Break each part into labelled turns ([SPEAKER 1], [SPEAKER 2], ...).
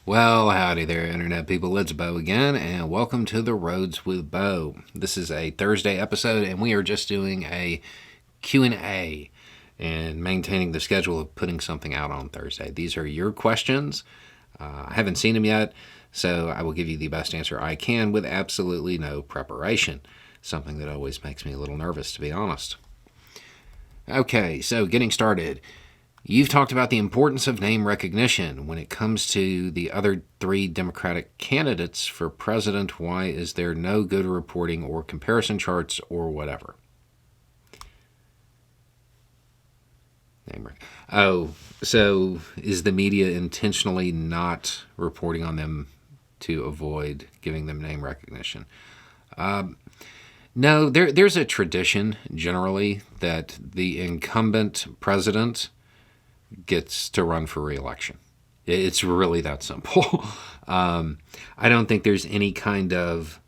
[SPEAKER 1] Well, howdy there, Internet people. It's Bo again, and welcome to The Roads with Bo. This is a Thursday episode, and we are just doing a Q&A and maintaining the schedule of putting something out on Thursday. These are your questions. I haven't seen them yet, so I will give you the best answer I can with absolutely no preparation, something that always makes me a little nervous, to be honest. Okay, so getting started. You've talked about the importance of name recognition when it comes to the other three Democratic candidates for president. Why is there no good reporting or comparison charts or whatever? So is the media intentionally not reporting on them to avoid giving them name recognition? No, there's a tradition generally that the incumbent president gets to run for re-election. It's really that simple. I don't think there's any kind of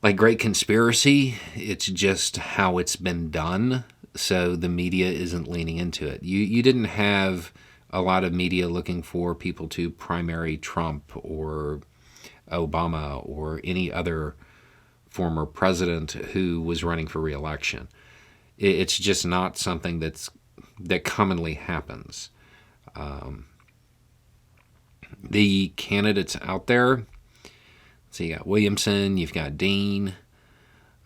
[SPEAKER 1] great conspiracy. It's just how it's been done. So the media isn't leaning into it. You didn't have a lot of media looking for people to primary Trump or Obama or any other former president who was running for re-election. It's just not something that commonly happens. The candidates out there, so you got Williamson, you've got Dean,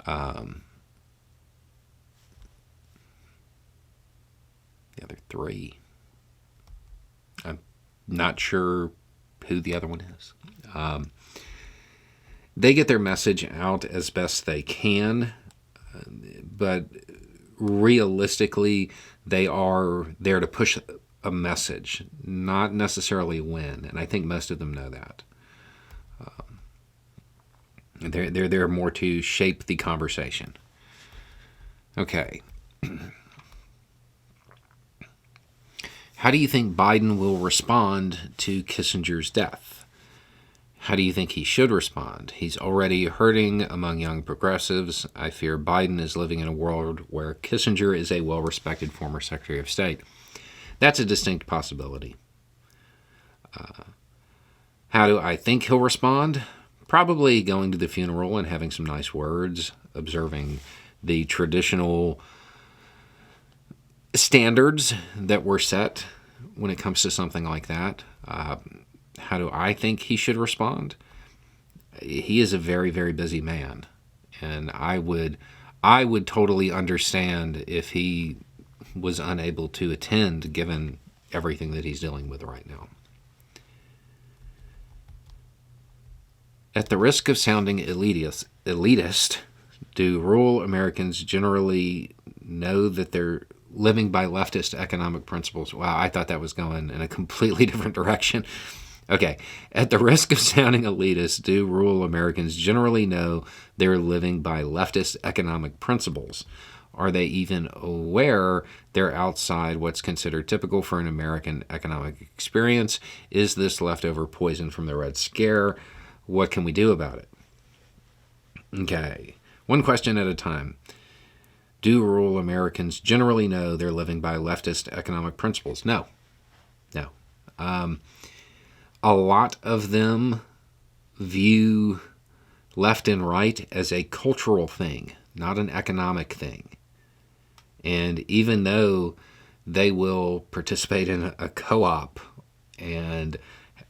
[SPEAKER 1] the other three. I'm not sure who the other one is. They get their message out as best they can, but realistically, they are there to push a message, not necessarily win, and I think most of them know that. They're there more to shape the conversation. Okay. How do you think Biden will respond to Kissinger's death? How do you think he should respond? He's already hurting among young progressives. I fear Biden is living in a world where Kissinger is a well-respected former Secretary of State. That's a distinct possibility. How do I think he'll respond? Probably going to the funeral and having some nice words, observing the traditional standards that were set when it comes to something like that. How do I think he should respond? He is a very, very busy man, and I would totally understand if he was unable to attend given everything that he's dealing with right now. At the risk of sounding elitist, do rural Americans generally know that they're living by leftist economic principles? Wow, I thought that was going in a completely different direction. Okay, at the risk of sounding elitist, do rural Americans generally know they're living by leftist economic principles? Are they even aware they're outside what's considered typical for an American economic experience? Is this leftover poison from the Red Scare? What can we do about it? Okay, one question at a time. Do rural Americans generally know they're living by leftist economic principles? No. A lot of them view left and right as a cultural thing, not an economic thing. And even though they will participate in a co-op and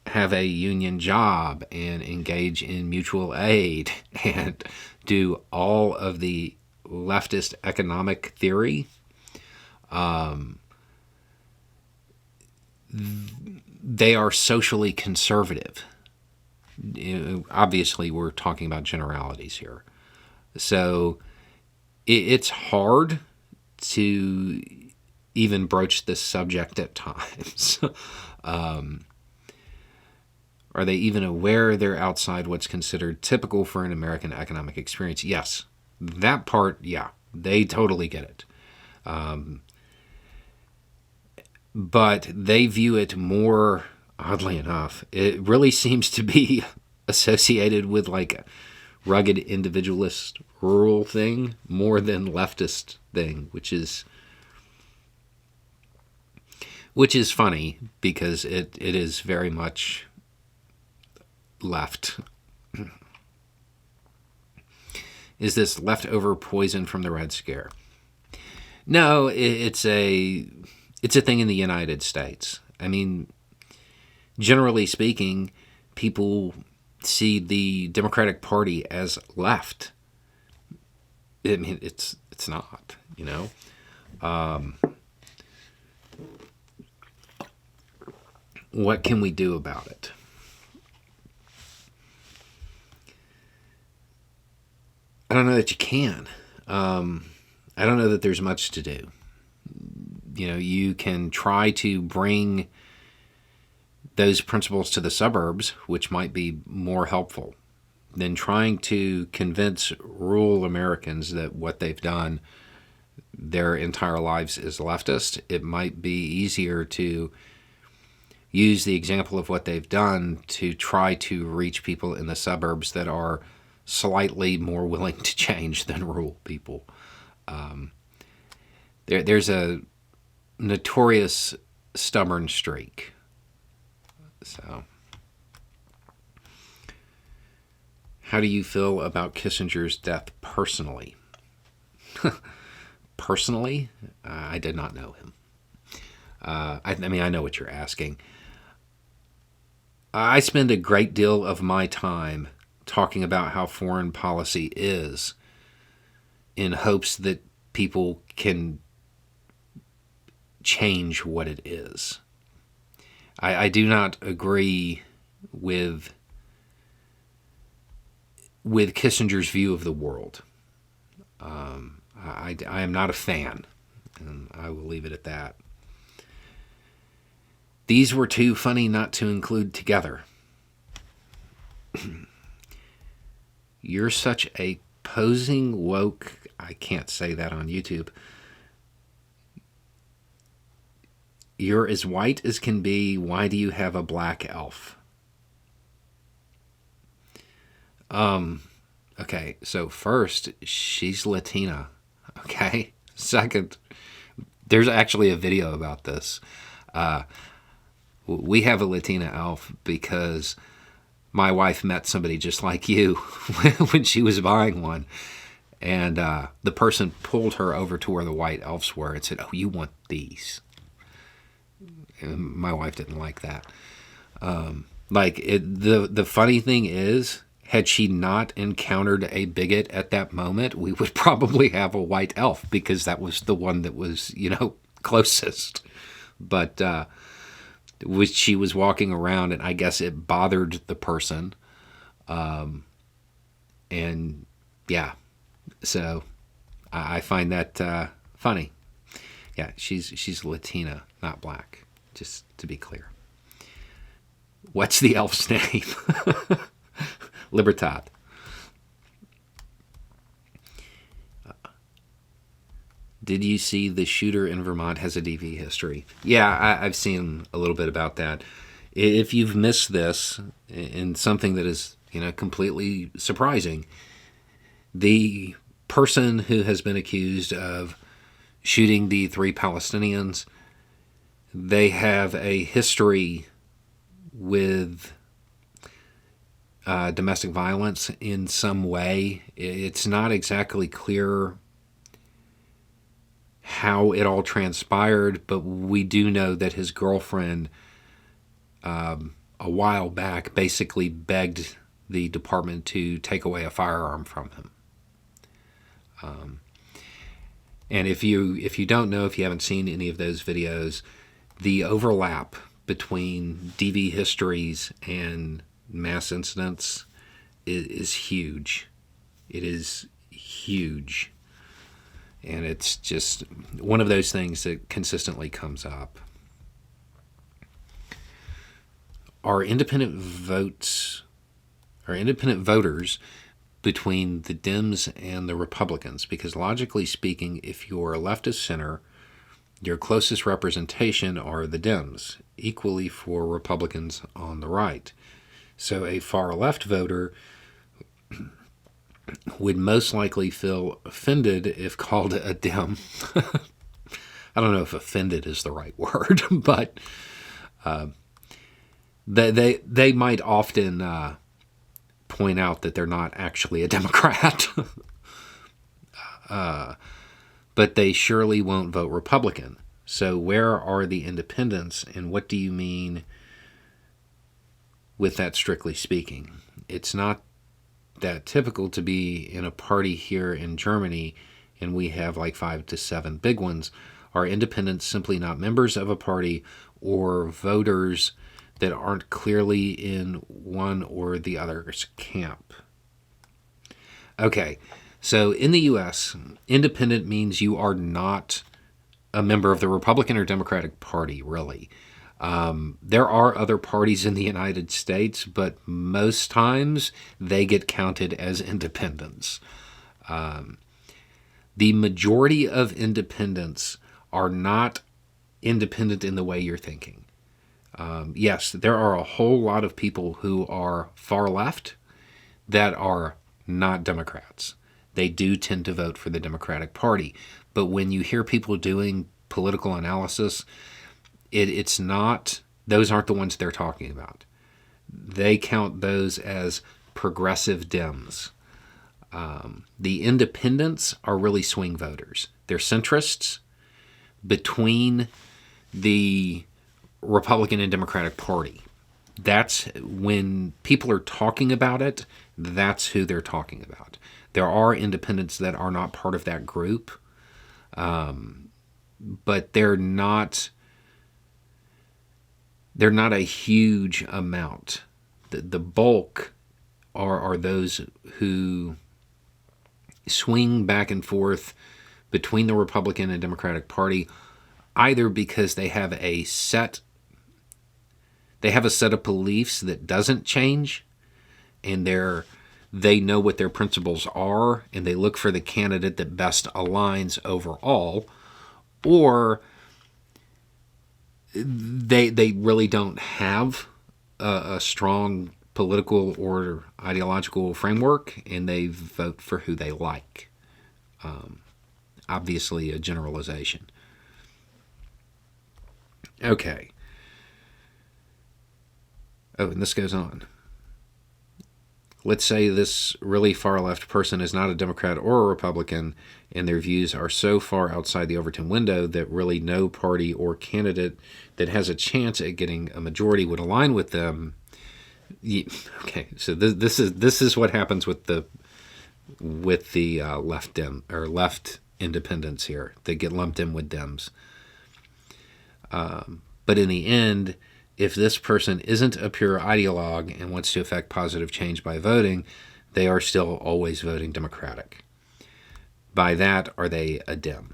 [SPEAKER 1] have a union job and engage in mutual aid and do all of the leftist economic theory, they are socially conservative. Obviously, we're talking about generalities here. So it's hard to even broach this subject at times. Are they even aware they're outside what's considered typical for an American economic experience? Yes. That part, yeah, they totally get it. But they view it more, oddly enough, it really seems to be associated with a rugged individualist rural thing more than leftist thing, which which is funny because it is very much left. Is this leftover poison from the Red Scare? No, it's a thing in the United States. I mean, generally speaking, people see the Democratic Party as left. I mean, it's not, you know. What can we do about it? I don't know that you can. I don't know that there's much to do. You know, you can try to bring those principles to the suburbs, which might be more helpful than trying to convince rural Americans that what they've done their entire lives is leftist. It might be easier to use the example of what they've done to try to reach people in the suburbs that are slightly more willing to change than rural people. There's a notorious stubborn streak. So, how do you feel about Kissinger's death personally? Personally, I did not know him. I mean, I know what you're asking. I spend a great deal of my time talking about how foreign policy is in hopes that people can change what it is. I do not agree with Kissinger's view of the world. I am not a fan, and I will leave it at that. These were too funny not to include together. You're such a posing woke. I can't say that on YouTube. You're as white as can be. Why do you have a black elf? Okay, so first, she's Latina. Okay? Second, there's actually a video about this. We have a Latina elf because my wife met somebody just like you when she was buying one. And the person pulled her over to where the white elves were and said, "Oh, you want these?" And my wife didn't like that. The funny thing is, had she not encountered a bigot at that moment, we would probably have a white elf because that was the one that was, closest. But she was walking around, and I guess it bothered the person. And yeah, so I find that funny. Yeah, she's Latina, not black, just to be clear. What's the elf's name? Libertad. Did you see the shooter in Vermont has a DV history? Yeah, I've seen a little bit about that. If you've missed this, in something that is, completely surprising, the person who has been accused of shooting the 3 Palestinians, they have a history with domestic violence in some way. It's not exactly clear how it all transpired, but we do know that his girlfriend, a while back, basically begged the department to take away a firearm from him. And if you don't know, if you haven't seen any of those videos, the overlap between DV histories and mass incidents is huge. It is huge. And it's just one of those things that consistently comes up. Are independent voters between the Dems and the Republicans? Because logically speaking, if you're a leftist center, your closest representation are the Dems, equally for Republicans on the right. So a far left voter would most likely feel offended if called a Dem. I don't know if offended is the right word, but they might often point out that they're not actually a Democrat, but they surely won't vote Republican. So where are the independents, and what do you mean with that, strictly speaking? It's not that typical to be in a party here in Germany, and we have like 5 to 7 big ones. Are independents simply not members of a party or voters that aren't clearly in one or the other's camp? Okay, so in the U.S., independent means you are not a member of the Republican or Democratic Party, really. There are other parties in the United States, but most times they get counted as independents. The majority of independents are not independent in the way you're thinking. Yes, there are a whole lot of people who are far left that are not Democrats. They do tend to vote for the Democratic Party. But when you hear people doing political analysis, it's not, those aren't the ones they're talking about. They count those as progressive Dems. The independents are really swing voters. They're centrists between the Republican and Democratic Party. That's when people are talking about it, that's who they're talking about. There are independents that are not part of that group, but they're not a huge amount. The bulk are those who swing back and forth between the Republican and Democratic Party, either because they have a set of beliefs that doesn't change, and they know what their principles are, and they look for the candidate that best aligns overall, or they really don't have a strong political or ideological framework, and they vote for who they like. Obviously, a generalization. Okay. Oh, and this goes on. Let's say this really far-left person is not a Democrat or a Republican, and their views are so far outside the Overton window that really no party or candidate that has a chance at getting a majority would align with them. Okay, so this is what happens with the left independents here. They get lumped in with Dems. But in the end, if this person isn't a pure ideologue and wants to affect positive change by voting, they are still always voting Democratic. By that, are they a Dem?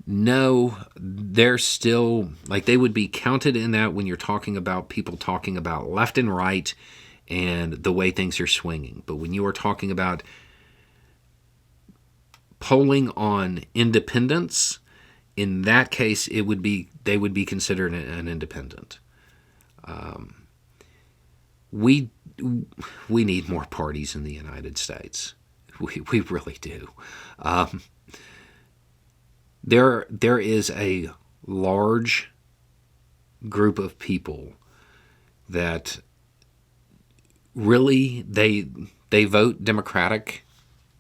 [SPEAKER 1] No, they're still, like, they would be counted in that when you're talking about people talking about left and right and the way things are swinging. But when you are talking about polling on independence, in that case, they would be considered an independent. We need more parties in the United States. We really do. There is a large group of people that really they vote Democratic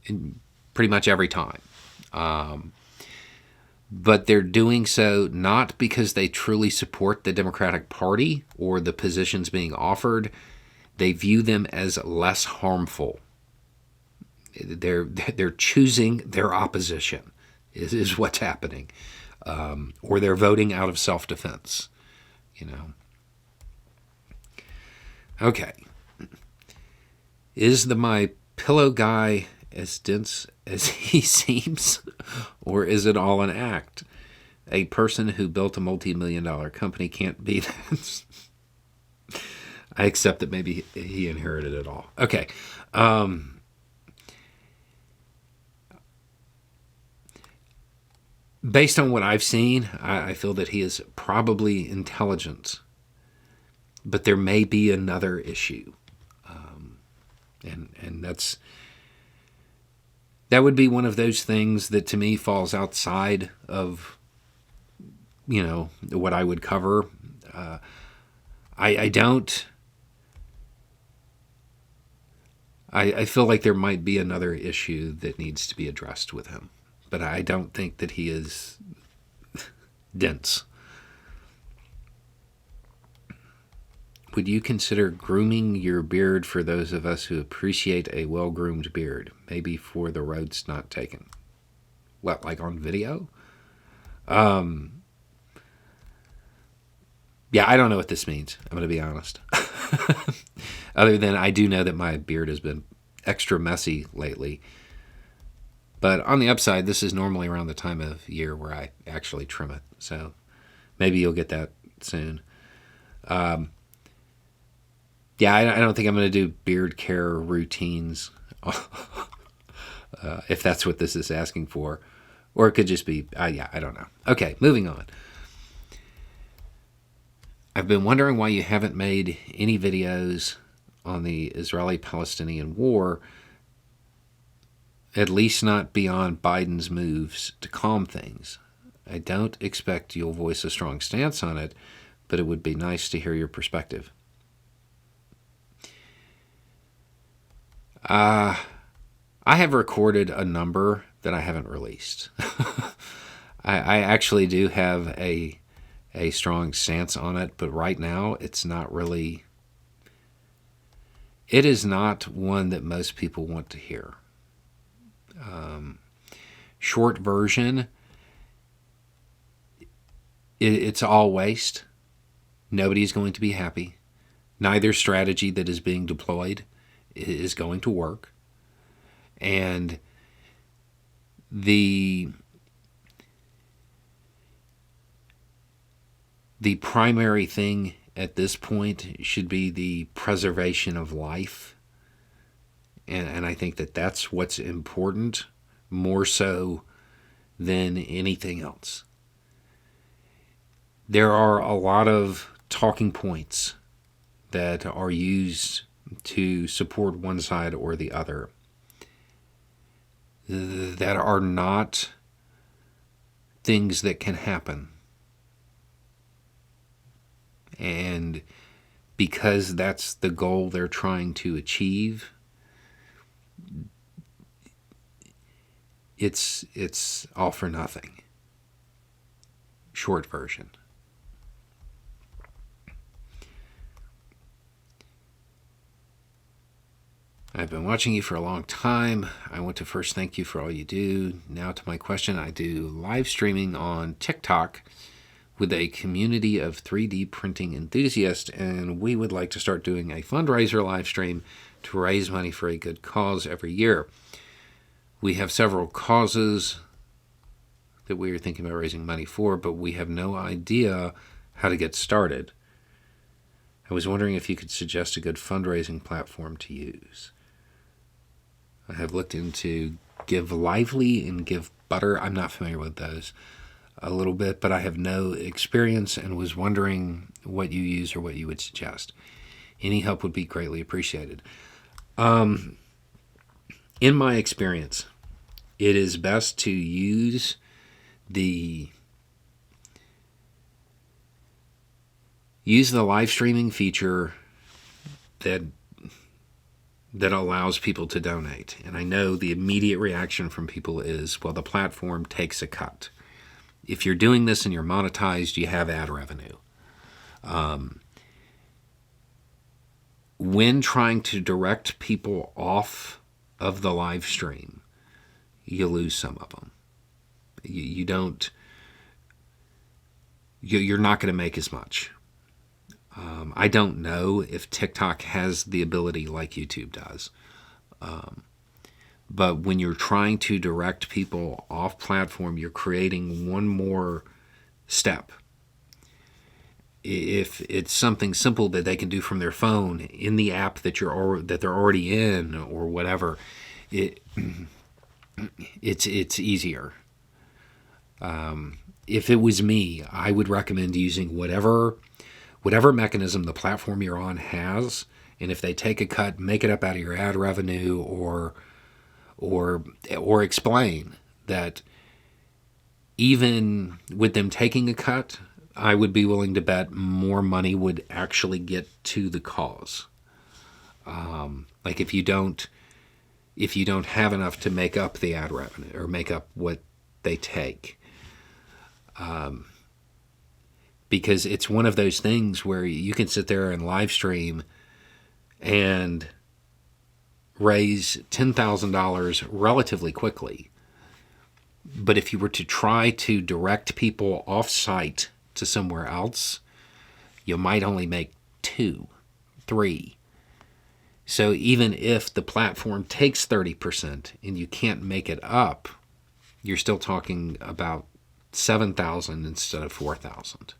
[SPEAKER 1] in pretty much every time. But they're doing so not because they truly support the Democratic Party or the positions being offered. They view them as less harmful. They're choosing their opposition is what's happening, or they're voting out of self-defense. Okay, is the My Pillow guy as dense as he seems, or is it all an act? A person who built a multi-million-dollar company can't be that. I accept that maybe he inherited it all. Okay. Based on what I've seen, I feel that he is probably intelligent, but there may be another issue, and that would be one of those things that to me falls outside of what I would cover. I don't. I feel like there might be another issue that needs to be addressed with him, but I don't think that he is dense. Would you consider grooming your beard for those of us who appreciate a well-groomed beard? Maybe for the roads not taken. What, like on video? Yeah, I don't know what this means. I'm going to be honest. Other than I do know that my beard has been extra messy lately. But on the upside, this is normally around the time of year where I actually trim it. So maybe you'll get that soon. Yeah, I don't think I'm going to do beard care routines, if that's what this is asking for. Or it could just be, yeah, I don't know. Okay, moving on. I've been wondering why you haven't made any videos on the Israeli-Palestinian war, at least not beyond Biden's moves to calm things. I don't expect you'll voice a strong stance on it, but it would be nice to hear your perspective. I have recorded a number that I haven't released. I actually do have a strong stance on it, but right now it's not really. It is not one that most people want to hear. Short version, it's all waste. Nobody's going to be happy. Neither strategy that is being deployed is going to work. And the primary thing at this point should be the preservation of life. And I think that that's what's important, more so than anything else. There are a lot of talking points that are used to support one side or the other that are not things that can happen. And because that's the goal they're trying to achieve, it's all for nothing. Short version. I've been watching you for a long time. I want to first thank you for all you do. Now to my question. I do live streaming on TikTok with a community of 3D printing enthusiasts, and we would like to start doing a fundraiser live stream to raise money for a good cause every year. We have several causes that we are thinking about raising money for, but we have no idea how to get started. I was wondering if you could suggest a good fundraising platform to use. I have looked into Give Lively and Give Butter. I'm not familiar with those a little bit, but I have no experience and was wondering what you use or what you would suggest. Any help would be greatly appreciated. In my experience, it is best to use the live streaming feature that allows people to donate. And I know the immediate reaction from people is, well, the platform takes a cut. If you're doing this and you're monetized, you have ad revenue. When trying to direct people off of the live stream, you lose some of them. You're not going to make as much. I don't know if TikTok has the ability like YouTube does. But when you're trying to direct people off platform, you're creating one more step. If it's something simple that they can do from their phone in the app that they're already in or whatever, it's easier. If it was me, I would recommend using whatever mechanism the platform you're on has, and if they take a cut, make it up out of your ad revenue, or explain that even with them taking a cut, I would be willing to bet more money would actually get to the cause. Like if you don't have enough to make up the ad revenue or make up what they take, because it's one of those things where you can sit there and live stream and raise $10,000 relatively quickly. But if you were to try to direct people off site to somewhere else, you might only make 2, 3. So even if the platform takes 30% and you can't make it up, you're still talking about 7,000 instead of 4,000.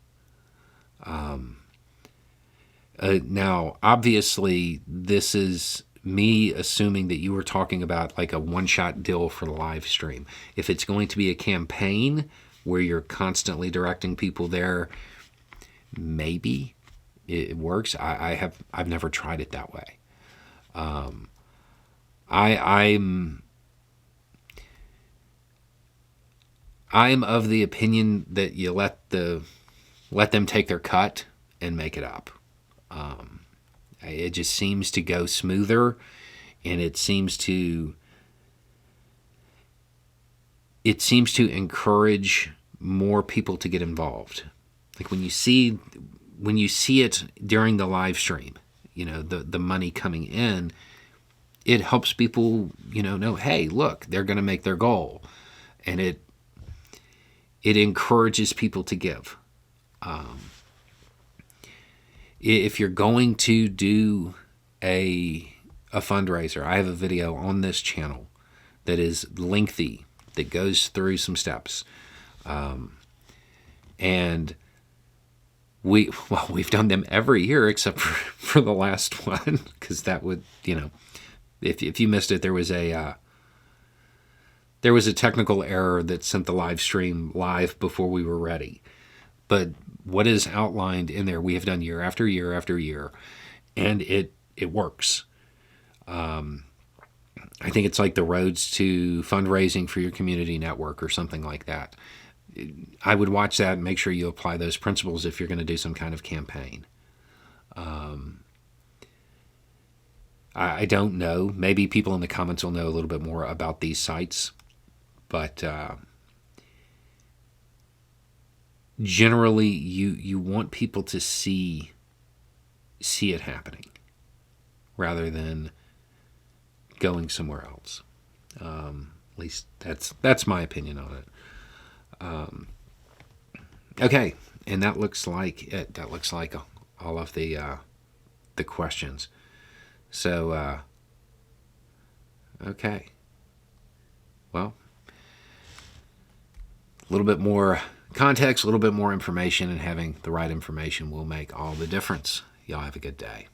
[SPEAKER 1] Now, obviously, this is me assuming that you were talking about like a one-shot deal for the live stream. If it's going to be a campaign where you're constantly directing people there, maybe it works. I've never tried it that way. I'm of the opinion that you let them take their cut and make it up. It just seems to go smoother, and it seems to encourage more people to get involved. Like when you see it during the live stream, the money coming in, it helps people, know, hey, look, they're going to make their goal, and it encourages people to give. If you're going to do a fundraiser, I have a video on this channel that is lengthy, that goes through some steps. And we've done them every year except for the last one, because that would, if you missed it, there was a technical error that sent the live stream live before we were ready. But what is outlined in there, we have done year after year after year, and it works. I think it's like the Roads to Fundraising for Your Community Network or something like that. I would watch that and make sure you apply those principles if you're going to do some kind of campaign. I don't know. Maybe people in the comments will know a little bit more about these sites, but generally you want people to see it happening rather than going somewhere else. At least that's my opinion on it. Okay, and that looks like it. That looks like all of the questions. So okay, well, a little bit more context, a little bit more information, and having the right information will make all the difference. Y'all have a good day.